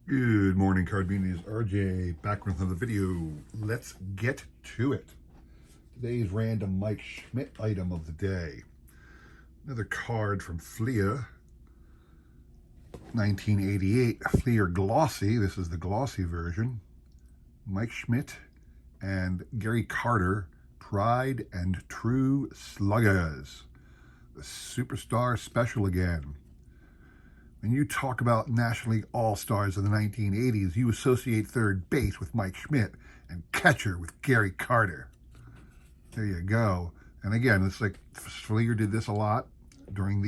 Good morning, Card Beanies. RJ back with another video. Let's get to it. Today's random Mike Schmidt item of the day. Another card from Fleer, 1988. Fleer Glossy. This is the glossy version. Mike Schmidt and Gary Carter, Tried and True Sluggers. The Superstar Special again. When you talk about National League All-Stars of the 1980s, you associate third base with Mike Schmidt and catcher with Gary Carter. There you go. And again, it's like Fleer did this a lot during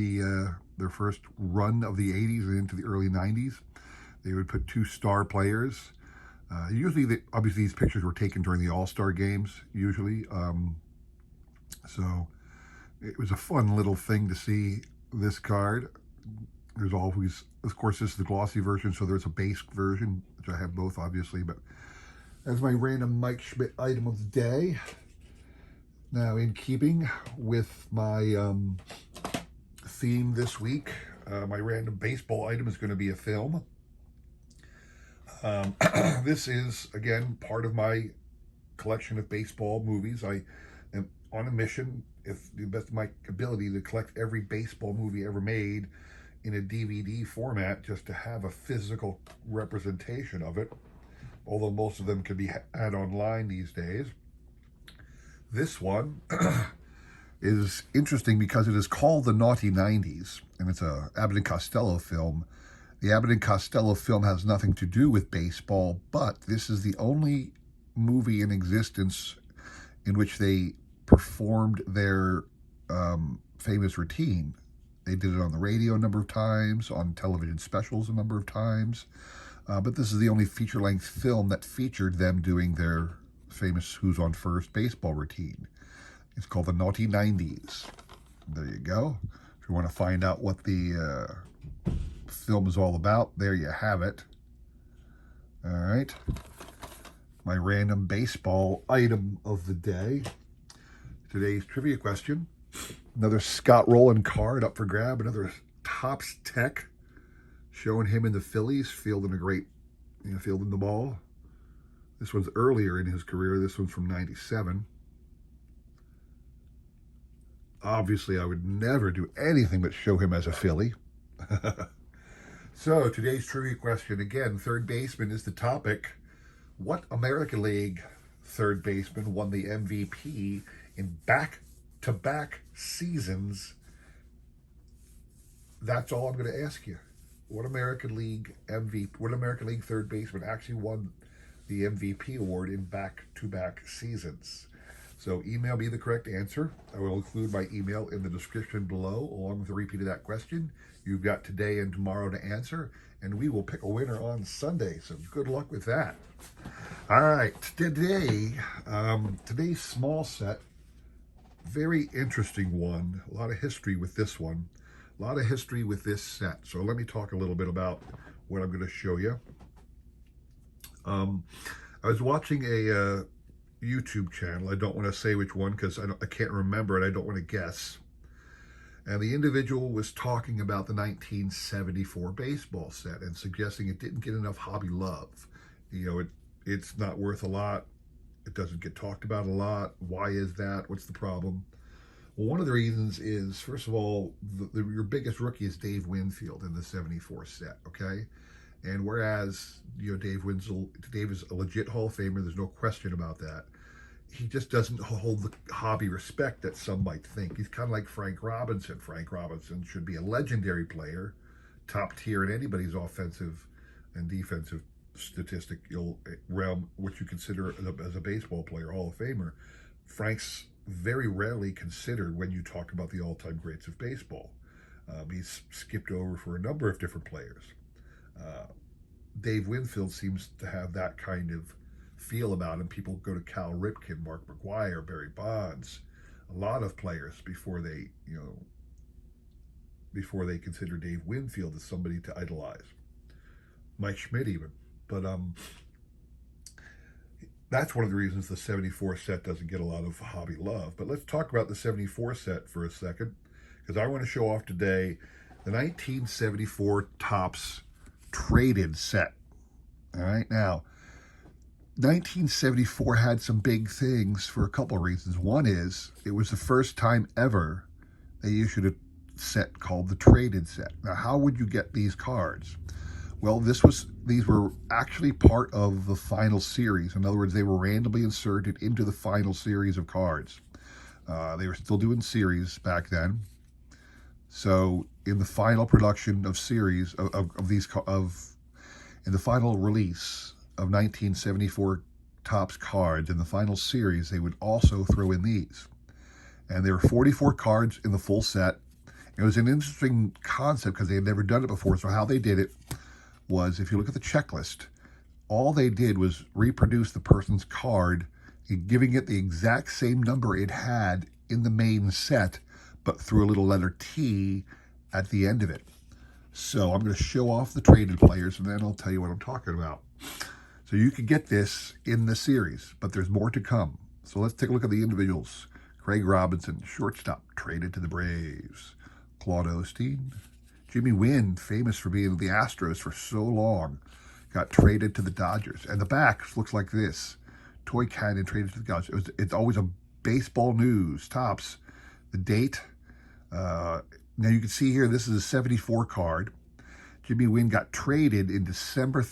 their first run of the 80s and into the early 90s. They would put two star players. Obviously, these pictures were taken during the All-Star games, usually. So it was a fun little thing to see this card. There's always, of course, this is the glossy version, so there's a base version, which I have both, obviously, but as my random Mike Schmidt item of the day. Now, in keeping with my theme this week, my random baseball item is going to be a film. This is, again, part of my collection of baseball movies. I am on a mission, if the best of my ability, to collect every baseball movie ever made in a DVD format, just to have a physical representation of it, although most of them can be had online these days. This one is interesting because it is called The Naughty 90s, and it's a Abbott and Costello film. The Abbott and Costello film has nothing to do with baseball, but this is the only movie in existence in which they performed their famous routine. They did it on the radio a number of times, on television specials a number of times, but this is the only feature-length film that featured them doing their famous Who's on First baseball routine. It's called The Naughty 90s. There you go. If you want to find out what the film is all about, there you have it. All right. My random baseball item of the day. Today's trivia question. Another Scott Rowland card up for grab. Another Topps Tech, showing him in the Phillies, fielding the ball. This one's earlier in his career. This one's from '97. Obviously, I would never do anything but show him as a Philly. So, today's trivia question, again, third baseman is the topic. What American League third baseman won the MVP in back-to-back seasons? That's all I'm going to ask you. What American League third baseman actually won the MVP award in back-to-back seasons? So email me the correct answer. I will include my email in the description below, along with a repeat of that question. You've got today and tomorrow to answer, and we will pick a winner on Sunday. So good luck with that. All right, today's small set, very interesting one. A lot of history with this one. A lot of history with this set. So let me talk a little bit about what I'm going to show you. I was watching a YouTube channel. I don't want to say which one because I can't remember it. I don't want to guess. And the individual was talking about the 1974 baseball set and suggesting it didn't get enough hobby love. It's not worth a lot. It doesn't get talked about a lot. Why is that? What's the problem? Well, one of the reasons is, first of all, your biggest rookie is Dave Winfield in the 74 set, okay? And whereas, Dave is a legit Hall of Famer, there's no question about that, he just doesn't hold the hobby respect that some might think. He's kind of like Frank Robinson. Frank Robinson should be a legendary player, top tier in anybody's offensive and defensive statistical realm, which you consider as a baseball player, Hall of Famer. Frank's very rarely considered when you talk about the all-time greats of baseball. He's skipped over for a number of different players. Dave Winfield seems to have that kind of feel about him. People go to Cal Ripken, Mark McGwire, Barry Bonds, a lot of players before they consider Dave Winfield as somebody to idolize. Mike Schmidt even. But that's one of the reasons the 74 set doesn't get a lot of hobby love. But let's talk about the 74 set for a second, because I want to show off today the 1974 Topps traded set. All right, now 1974 had some big things for a couple of reasons. One is it was the first time ever they issued a set called the traded set. Now, how would you get these cards? Well, these were actually part of the final series. In other words, they were randomly inserted into the final series of cards. They were still doing series back then. So in the final production of series of these in the final release of 1974 Topps cards in the final series, they would also throw in these. And there were 44 cards in the full set. It was an interesting concept because they had never done it before. So how they did it was, if you look at the checklist, all they did was reproduce the person's card, giving it the exact same number it had in the main set, but threw a little letter T at the end of it. So I'm going to show off the traded players, and then I'll tell you what I'm talking about. So you can get this in the series, but there's more to come. So let's take a look at the individuals. Craig Robinson, shortstop, traded to the Braves. Claude Osteen. Jimmy Wynn, famous for being the Astros for so long, got traded to the Dodgers. And the back looks like this. Toy Cannon traded to the Dodgers. It's always a baseball news. Topps, the date. Now you can see here, this is a 74 card. Jimmy Wynn got traded in December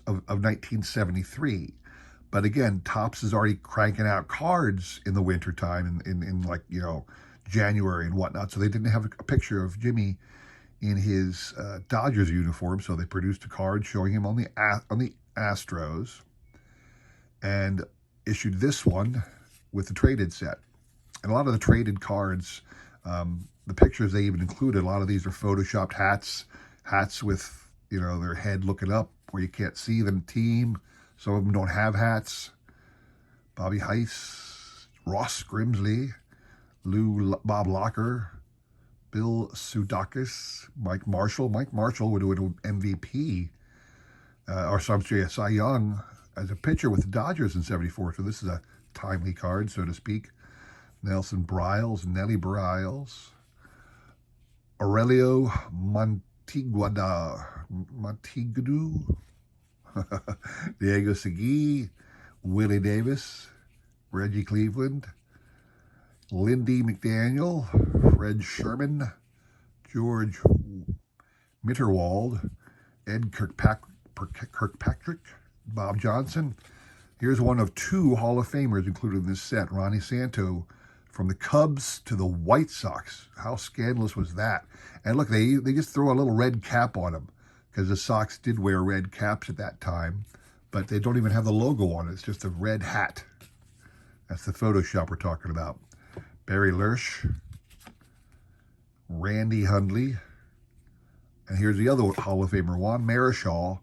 of 1973. But again, Topps is already cranking out cards in the wintertime in like, January and whatnot. So they didn't have a picture of Jimmy in his Dodgers uniform. So they produced a card showing him on the Astros and issued this one with the traded set. And a lot of the traded cards, the pictures they even included, a lot of these are photoshopped hats with, their head looking up where you can't see the team. Some of them don't have hats. Bobby Heiss, Ross Grimsley, Bob Locker, Bill Sudakis, Mike Marshall. Mike Marshall would win an MVP, Cy Young as a pitcher with the Dodgers in 74. So this is a timely card, so to speak. Nelson Briles, Nelly Briles, Aurelio Montiguadu, Diego Segui, Willie Davis, Reggie Cleveland, Lindy McDaniel, Fred Sherman, George Mitterwald, Ed Kirkpatrick, Bob Johnson. Here's one of two Hall of Famers included in this set. Ronnie Santo, from the Cubs to the White Sox. How scandalous was that? And look, they just throw a little red cap on him because the Sox did wear red caps at that time, but they don't even have the logo on it. It's just a red hat. That's the Photoshop we're talking about. Barry Lersch, Randy Hundley, and here's the other Hall of Famer, Juan Marichal,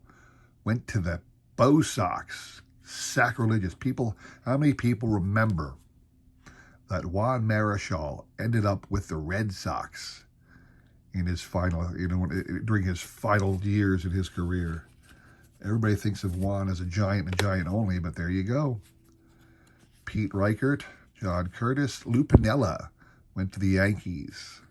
went to the Bo Sox. Sacrilegious. People, how many people remember that Juan Marichal ended up with the Red Sox in his final, during his final years in his career? Everybody thinks of Juan as a giant and giant only, but there you go. Pete Reichert, John Curtis, Lou Piniella went to the Yankees.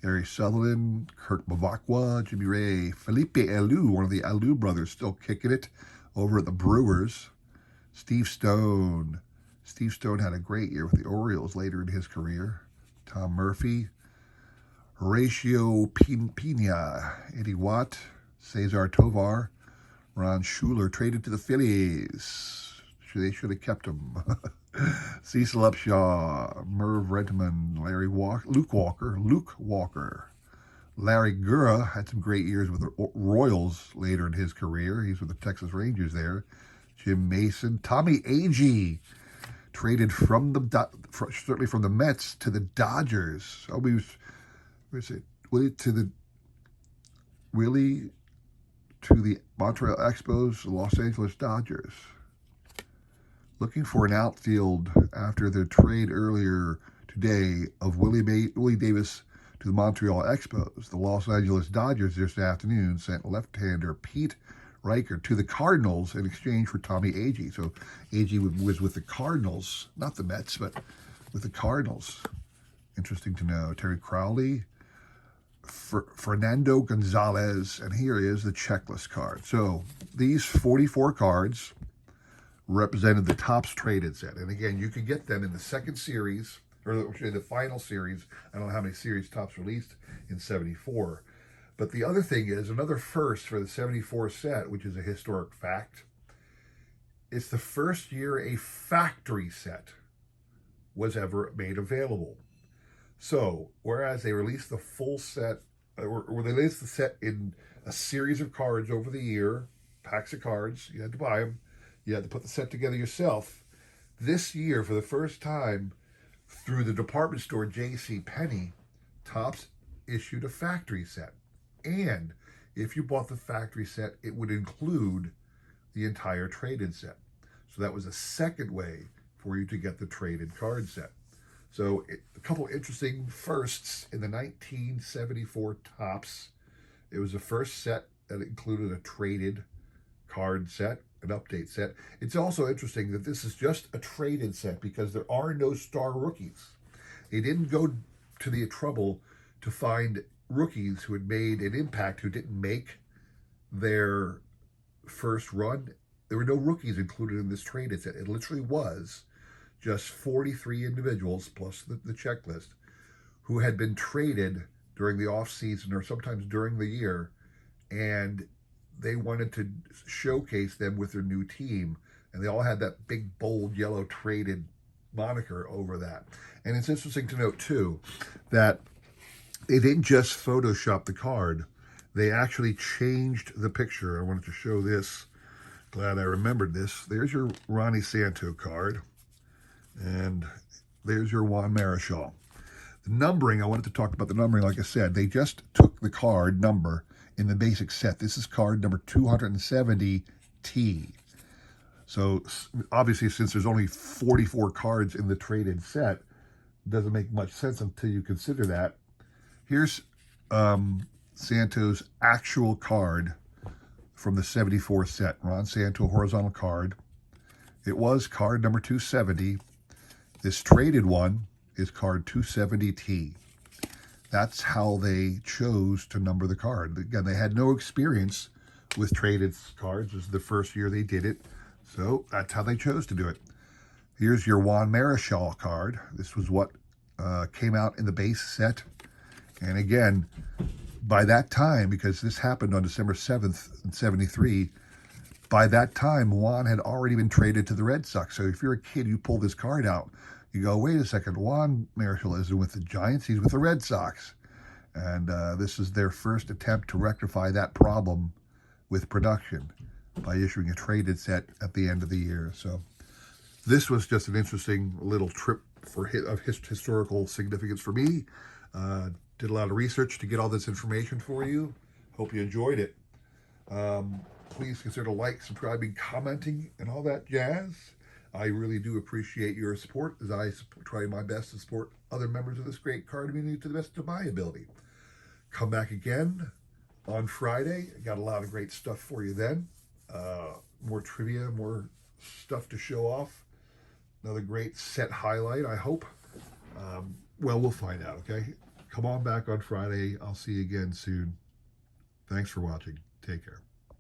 Gary Sutherland, Kirk Bavacqua, Jimmy Ray, Felipe Alou, one of the Alou brothers, still kicking it over at the Brewers. Steve Stone. Steve Stone had a great year with the Orioles later in his career. Tom Murphy, Horatio Pena, Eddie Watt, Cesar Tovar, Ron Schuler traded to the Phillies. They should have kept him. Cecil Upshaw, Merv Redmond, Luke Walker. Larry Gura had some great years with the Royals later in his career. He's with the Texas Rangers there. Jim Mason, Tommy Agee, traded certainly from the Mets to the Dodgers. Willie to the Montreal Expos, Los Angeles Dodgers. Looking for an outfield after the trade earlier today of Willie Davis to the Montreal Expos. The Los Angeles Dodgers this afternoon sent left-hander Pete Reichert to the Cardinals in exchange for Tommy Agee. So Agee was with the Cardinals, not the Mets, but with the Cardinals. Interesting to know. Terry Crowley, Fernando Gonzalez, and here is the checklist card. So these 44 cards represented the Topps traded set. And again, you can get them in the second series, or the final series. I don't know how many series Topps released in 74. But the other thing is, another first for the 74 set, which is a historic fact, it's the first year a factory set was ever made available. So, whereas they released the full set, or they released the set in a series of cards over the year, packs of cards, you had to buy them, you had to put the set together yourself. This year, for the first time, through the department store J.C. Penney, Topps issued a factory set. And if you bought the factory set, it would include the entire traded set. So that was a second way for you to get the traded card set. So a couple interesting firsts in the 1974 Topps. It was the first set that included a traded card set, an update set. It's also interesting that this is just a traded set because there are no star rookies. They didn't go to the trouble to find rookies who had made an impact who didn't make their first run. There were no rookies included in this traded set. It literally was just 43 individuals plus the checklist who had been traded during the off season or sometimes during the year, and they wanted to showcase them with their new team, and they all had that big bold yellow traded moniker over that. And it's interesting to note too that they didn't just Photoshop the card, they actually changed the picture. I wanted to show this. Glad I remembered this. There's your Ronnie Santo card. And there's your Juan Marichal. The numbering, I wanted to talk about the numbering. Like I said, they just took the card number in the basic set. This is card number 270T. So obviously, since there's only 44 cards in the traded set, it doesn't make much sense until you consider that. Here's Santo's actual card from the 74 set. Ron Santo horizontal card. It was card number 270. This traded one is card 270T. That's how they chose to number the card. Again, they had no experience with traded cards. This is the first year they did it. So that's how they chose to do it. Here's your Juan Marichal card. This was what came out in the base set. And again, by that time, because this happened on December 7th in 73, by that time, Juan had already been traded to the Red Sox. So if you're a kid, you pull this card out, you go, wait a second, Juan Marichal isn't with the Giants, he's with the Red Sox. And this is their first attempt to rectify that problem with production by issuing a traded set at the end of the year. So this was just an interesting little trip of historical significance for me. Did a lot of research to get all this information for you. Hope you enjoyed it. Please consider like, subscribing, commenting, and all that jazz. I really do appreciate your support as I try my best to support other members of this great card community to the best of my ability. Come back again on Friday. I got a lot of great stuff for you then. More trivia, more stuff to show off. Another great set highlight, I hope. Well, we'll find out, okay? Come on back on Friday. I'll see you again soon. Thanks for watching. Take care.